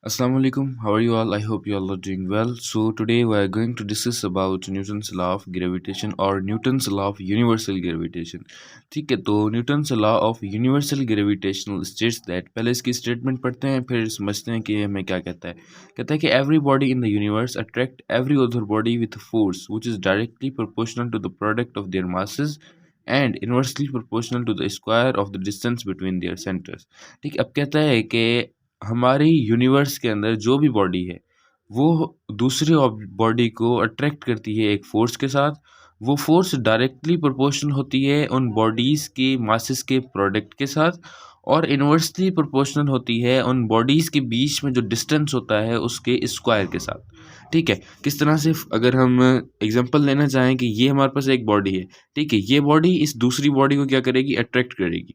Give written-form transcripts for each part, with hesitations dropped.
Assalamu alaikum. How are you all? I hope you all are doing well. So today we are going to discuss about Newton's law of gravitation or Newton's law of universal gravitation. ठीक है, तो Newton's law of universal gravitational states that, पहले इसकी statement पढ़ते हैं फिर समझते हैं कि हमें क्या कहता है। कहता है कि every body in the universe attract every other body with force which is directly proportional to the product of their masses and inversely proportional to the square of the distance between their centres. ठीक, अब कहता है कि हमारी universe के अंदर जो भी बॉडी है वो दूसरी बॉडी को अट्रैक्ट करती है एक फोर्स के साथ। वो फोर्स डायरेक्टली प्रोपोर्शनल होती है उन बॉडीज़ के मासेस के प्रोडक्ट के साथ और इन्वर्सली प्रोपोर्शनल होती है उन बॉडीज़ के बीच में जो डिस्टेंस होता है उसके स्क्वायर के साथ। ठीक है, किस तरह से अगर हम एग्जांपल लेना चाहें कि ये हमारे पास एक बॉडी है। ठीक है, ये बॉडी इस दूसरी बॉडी को क्या करेगी, अट्रैक्ट करेगी।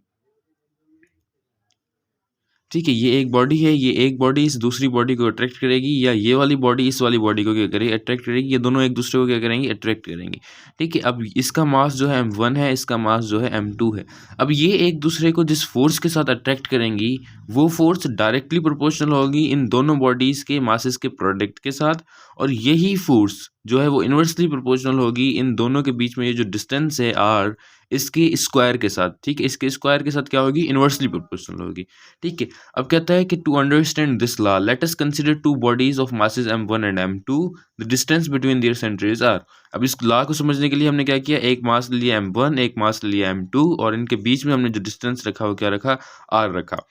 ठीक है, ये एक बॉडी है, ये एक बॉडी इस दूसरी बॉडी को अट्रैक्ट करेगी या ये वाली बॉडी इस वाली बॉडी को क्या करेगी, अट्रैक्ट करेगी। ये दोनों एक दूसरे को क्या करेंगी, अट्रैक्ट करेंगी। ठीक है, अब इसका मास जो है m1 है, इसका मास जो है m2 है। अब ये एक दूसरे को जिस फोर्स के साथ अट्रैक्ट करेंगी वो फोर्स डायरेक्टली प्रोपोर्शनल होगी इन दोनों बॉडीज़ के मासेस के प्रोडक्ट के साथ और यही फोर्स जो है वो इन्वर्सली प्रोपोर्शनल होगी इन दोनों के बीच में ये जो डिस्टेंस है r इसके स्क्वायर के साथ। ठीक है, इसके स्क्वायर के साथ क्या होगी, इन्वर्सली प्रोपोर्शनल होगी। ठीक है, अब कहता है कि to understand this law let us consider two bodies of masses m1 and m2 the distance between their centres r। अब इस लॉ को समझने के लिए हमने क्या किया, एक मास ले लिया m1, एक मास ले लिया m2 और इनके बीच में हमने जो डिस्टेंस रखा वो क्या रखा, r रखा।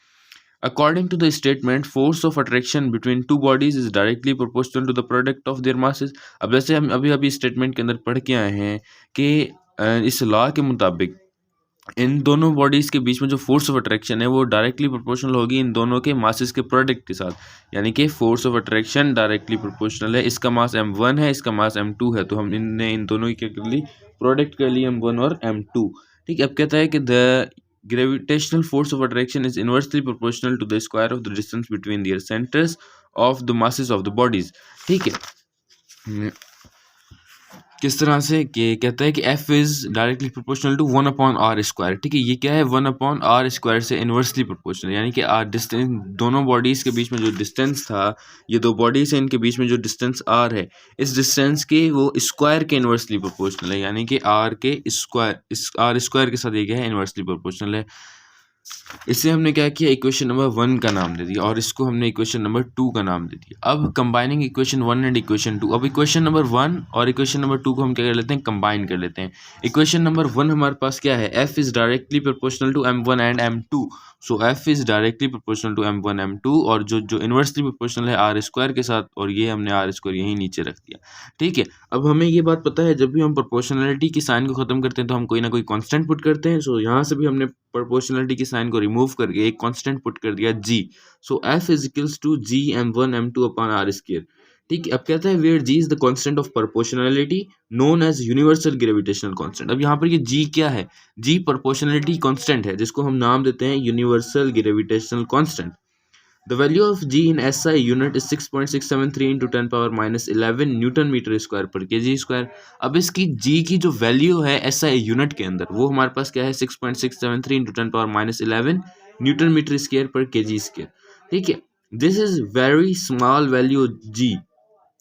According to the statement, force of attraction between two bodies is directly proportional to the product of their masses। अब जैसे हम अभी अभी स्टेटमेंट के अंदर पढ़ के आए हैं कि इस लॉ के मुताबिक इन दोनों बॉडीज़ के बीच में जो फोर्स ऑफ अट्रैक्शन है वो डायरेक्टली प्रोपोर्शनल होगी इन दोनों के मासेस के प्रोडक्ट के साथ। यानी कि force of attraction directly proportional है, इसका मास m1 है, इसका मास m2 है, तो हम इन दोनों की क्या कर ली, प्रोडक्ट कर ली m1 और m2। ठीक है, अब कहता है कि the gravitational force of attraction is inversely proportional to the square of the distance between their centers of the masses of the bodies। ठीक है, किस तरह से कि कहता है कि f is directly proportional to 1/r²। ठीक है, ये क्या है, 1/r² से इन्वर्सली प्रोपोर्शनल, यानी कि r डिस्टेंस दोनों बॉडीज़ के बीच में जो डिस्टेंस था, ये दो बॉडीज़ हैं इनके बीच में जो डिस्टेंस r है, इस डिस्टेंस के वो स्क्वायर के इन्वर्सली प्रोपोर्शनल है। यानी कि r के स्क्वायर, इस r² के साथ ये क्या है, इन्वर्सली प्रोपोर्शनल है। इसे हमने क्या किया, इक्वेशन नंबर 1 का नाम दे दिया और इसको हमने इक्वेशन नंबर 2 का नाम दे दिया। अब कंबाइनिंग इक्वेशन 1 एंड इक्वेशन 2, अब इक्वेशन नंबर 1 और इक्वेशन नंबर 2 को हम क्या कर लेते हैं, कंबाइन कर लेते हैं। इक्वेशन नंबर 1 हमारे पास क्या है, f is directly proportional to m1 and m2। So f is directly proportional to m1 m2 और जो इन्वर्सली प्रोपोर्शनल है r² के साथ, और ये हमने r² यहीं नीचे रख दिया। ठीक है, अब हमें ये बात पता है जब भी हम प्रोपोर्शनलिटी की साइन को ख़त्म करते हैं तो हम कोई ना कोई कांस्टेंट पुट करते हैं। सो यहाँ से भी हमने प्रोपोर्शनलिटी की साइन को रिमूव करके एक कांस्टेंट पुट कर दिया g। So f is equals to g m1 m2 upon r²। ठीक है, अब कहता है where g is the constant of proportionality known as universal gravitational constant. अब यहाँ पर ये g क्या है, g प्रोपोर्शनलिटी कांस्टेंट है जिसको हम नाम देते हैं universal gravitational constant. The value of g in SI unit is 6.673 into 10 power minus 11 newton metre square per kg square. अब इसकी g की जो वैल्यू है SI यूनिट के अंदर वो हमारे पास क्या है, 6.673 into 10 power minus 11 newton metre square per kg square. ठीक है, this is very small value g,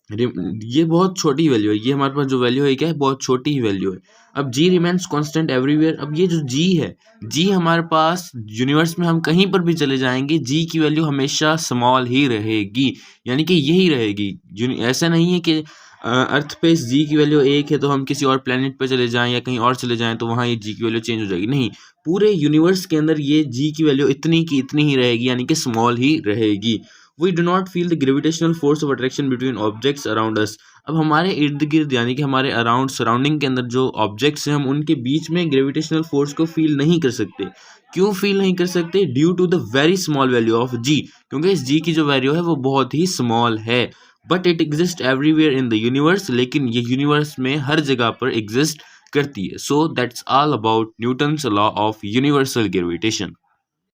ये बहुत छोटी वैल्यू है, ये हमारे पास जो वैल्यू है क्या है, बहुत छोटी ही वैल्यू है। अब g रिमेन्स कांस्टेंट एवरीवेयर। अब ये जो g है, g हमारे पास यूनिवर्स में हम कहीं पर भी चले जाएंगे g की वैल्यू हमेशा स्मॉल ही रहेगी, यानी कि यही रहेगी। ऐसा नहीं है कि अर्थ पे g की वैल्यू 1 है तो हम किसी और प्लेनेट पे चले जाएं या कहीं और चले जाएं तो वहाँ ये g की वैल्यू चेंज हो जाएगी। नहीं, पूरे यूनिवर्स के अंदर ये g की वैल्यू इतनी की इतनी ही रहेगी, यानी कि स्मॉल ही रहेगी। We do not feel the gravitational force of attraction between objects around us। अब हमारे इर्द गिर्द यानी कि हमारे अराउंड सराउंडिंग के अंदर जो ऑब्जेक्ट्स हैं हम उनके बीच में ग्रेविटेशनल फोर्स को फील नहीं कर सकते। क्यों फील नहीं कर सकते, due to the very small value of g, क्योंकि इस g की जो वैल्यू है वो बहुत ही स्मॉल है। But it exist everywhere in the universe, लेकिन ये यूनिवर्स में हर जगह पर एग्जिस्ट करती है। So that's all about Newton's law of universal gravitation.